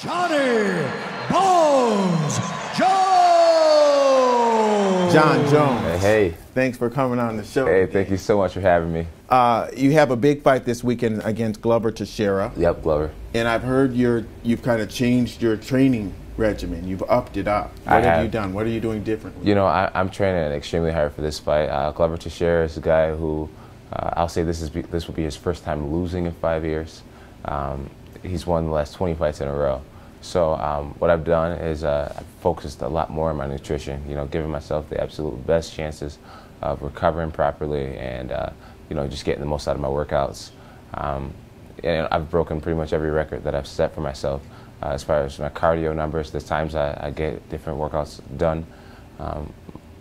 Johnny Bones Jones. Jon Jones. Hey. Thanks for coming on the show. Hey, thank you so much for having me. You have a big fight this weekend against Glover Teixeira. Yep, Glover. And I've heard you've kind of changed your training regimen. You've upped it up. What have you done? What are you doing differently? You know, I'm training extremely hard for this fight. Glover Teixeira is a guy who, I'll say this will be his first time losing in 5 years. He's won the last 20 fights in a row. So what I've done is I've focused a lot more on my nutrition, you know, giving myself the absolute best chances of recovering properly and, you know, just getting the most out of my workouts. And I've broken pretty much every record that I've set for myself as far as my cardio numbers, the times I get different workouts done.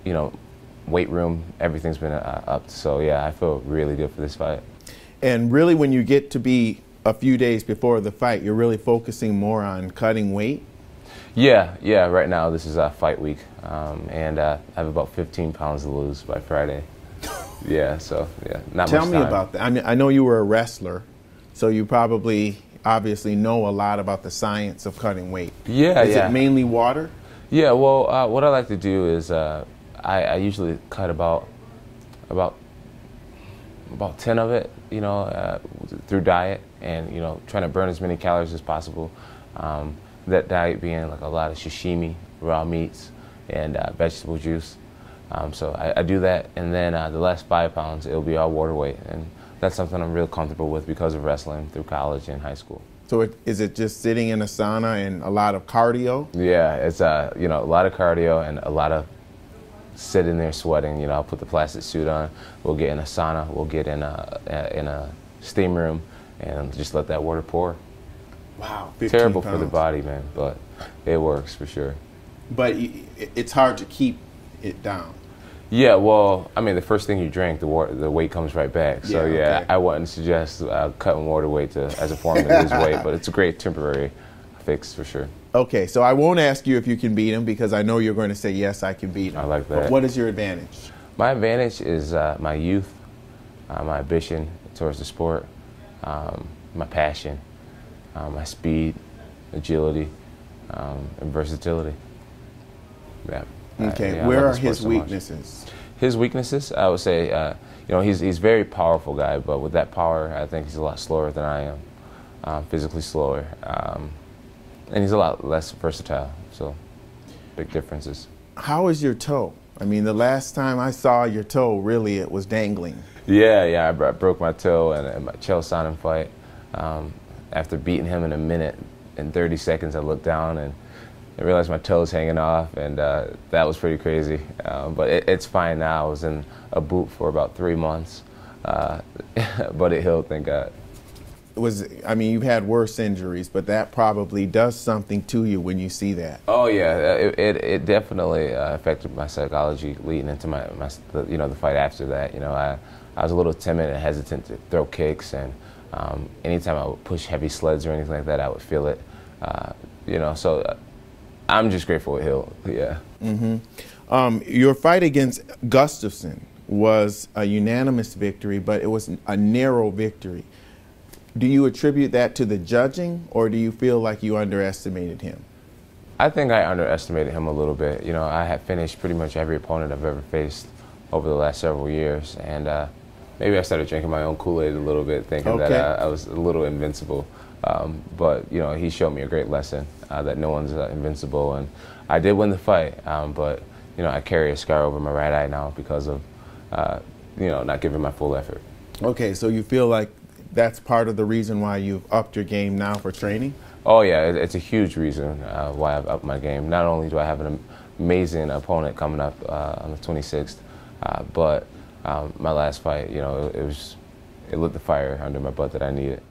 You know, weight room, everything's been upped. So, yeah, I feel really good for this fight. And really when you get to be a few days before the fight, you're really focusing more on cutting weight? Yeah, right now this is fight week, and I have about 15 pounds to lose by Friday. Yeah, so yeah, not much time. Tell me about that. I mean, I know you were a wrestler, so you probably obviously know a lot about the science of cutting weight. Yeah, Is it mainly water? Yeah, well, what I like to do is I usually cut about 10 of it, you know, through diet and, you know, trying to burn as many calories as possible. That diet being like a lot of sashimi, raw meats, and vegetable juice. So I do that, and then the last 5 pounds, it'll be all water weight. And that's something I'm real comfortable with because of wrestling through college and high school. So is it just sitting in a sauna and a lot of cardio? Yeah, it's you know, a lot of cardio and a lot of sitting there sweating. You know, I'll put the plastic suit on, we'll get in a sauna, we'll get in a steam room, and just let that water pour. Wow, 15 Terrible pounds. for the body, man, but it works for sure. But it's hard to keep it down. Yeah, well, I mean, the first thing you drink, the weight comes right back. So yeah, okay. I wouldn't suggest cutting water weight as a form to lose weight, but it's a great temporary fix for sure. Okay, so I won't ask you if you can beat him because I know you're going to say, yes, I can beat him. I like that. But what is your advantage? My advantage is my youth, my ambition towards the sport, my passion, my speed, agility, and versatility. Yeah. Okay, where are his weaknesses? His weaknesses, I would say, you know, he's a very powerful guy, but with that power, I think he's a lot slower than I am, physically slower, and he's a lot less versatile. So, big differences. How is your toe? I mean, the last time I saw your toe, really, it was dangling. Yeah, I broke my toe in my Chael Sonnen fight. After beating him in a minute and 30 seconds, I looked down and I realized my toe's hanging off, and that was pretty crazy. But it's fine now. I was in a boot for about 3 months, but it healed, thank God. I mean, you've had worse injuries, but that probably does something to you when you see that. Oh yeah, it definitely affected my psychology leading into you know, the fight after that. You know, I was a little timid and hesitant to throw kicks, and anytime I would push heavy sleds or anything like that, I would feel it. You know, so. I'm just grateful it healed, yeah. Your fight against Gustafsson was a unanimous victory, but it was a narrow victory. Do you attribute that to the judging, or do you feel like you underestimated him? I think I underestimated him a little bit. You know, I had finished pretty much every opponent I've ever faced over the last several years, and maybe I started drinking my own Kool-Aid a little bit, thinking that I was a little invincible. But, you know, he showed me a great lesson that no one's invincible. And I did win the fight, but, you know, I carry a scar over my right eye now because of, you know, not giving my full effort. Okay, so you feel like that's part of the reason why you've upped your game now for training? Oh, yeah, it's a huge reason why I've upped my game. Not only do I have an amazing opponent coming up on the 26th, but my last fight, you know, it lit the fire under my butt that I needed.